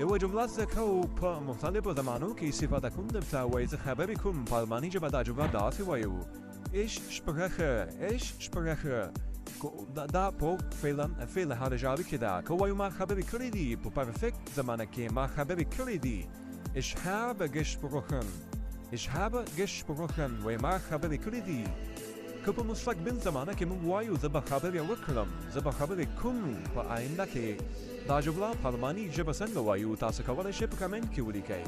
یو جمله ذکر په مختلفو زمانو کې استفاده کوونکی وایي زه خبرې کوم په الماني ژبه دا جمله داسې وایو Ich spreche دا په فعل هرجاوي کې ده که وایو ما خبرې کړې دي په پرفکت زمانه کې ما خبرې کړې دي Ich habe gesprochen وایي ما خبرې کړې دي که په مستقبل زمانه کې موږ وایو زه به خبرې وکړم زه به خبرې کوم په آینده کې دا جمله په الماني ژبه څنګه وایو تاسو کولی شئ په کمنټ کې ولیکئ